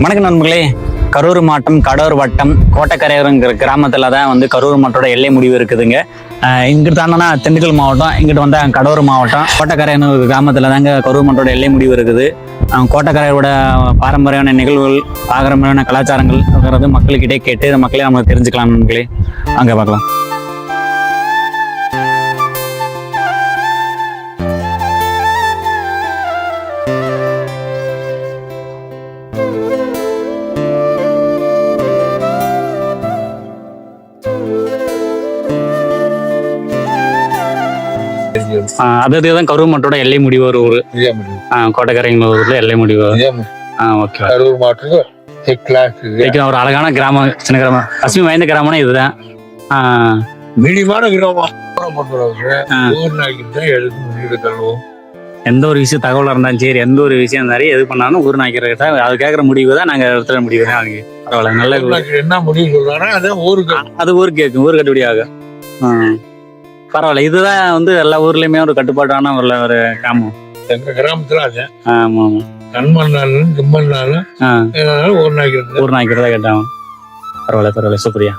வணக்கம் நண்பர்களே. கரூர் மாவட்டம் கடலூர் வட்டம் கோட்டக்கரைங்கிற கிராமத்தில் தான் வந்து கரூர் மாவட்டோட எல்லை முடிவு இருக்குதுங்க. இங்கிட்டு தாண்டனா திண்டுக்கல் மாவட்டம், இங்கிட்டு வந்தால் கடலூர் மாவட்டம். கோட்டக்கரைன்னு ஒரு கிராமத்தில் தாங்க கரூர் மாவட்டோட எல்லை முடிவு இருக்குது. கோட்டக்கரையோட பாரம்பரியமான நிகழ்வுகள், பாரம்பரியமான கலாச்சாரங்கள் மக்கள்கிட்டே கேட்டு மக்களே நம்ம தெரிஞ்சுக்கலாம் நண்பர்களே. அங்கே பார்க்கலாம். அதுதான் கரூர் மாவட்டோட எல்லை முடிவு ஒரு ஊர். கோட்டக்கரைங்கிற ஊர்ல எல்லை முடிவு. ஓகே. கரூர் மாவட்டத்தில் ஒரு அழகான கிராமம், சின்ன கிராமம், பசுமை வாய்ந்த கிராமம்னா இதுதான். மினிமான கிராமம். எந்த ஒரு விஷயம் தகவலாக இருந்தாலும் சரி, எந்த ஒரு விஷயம் இருந்தாலும் எது பண்ணாலும் ஊர் நாய்க்கிறத அது கேட்குற முடிவு தான் நாங்கள் இடத்துல முடிவு தான். அதுக்கு பரவாயில்ல, நல்ல என்ன முடிவு சொல்றாங்க அது ஊருக்கு கேட்கும், ஊர் கட்டுப்படி ஆகும். பரவாயில்ல. இதுதான் வந்து எல்லா ஊர்லயுமே ஒரு கட்டுப்பாட்டான ஒரு கிராமம். எங்க கிராமத்துல அது. ஆமா ஆமா. கண்மண்ணாலும் கிம்மண்ணாலும் ஊர் நாய்க்கிறதா கேட்டாங்க. பரவாயில்ல பரவாயில்ல, சூப்பரியா.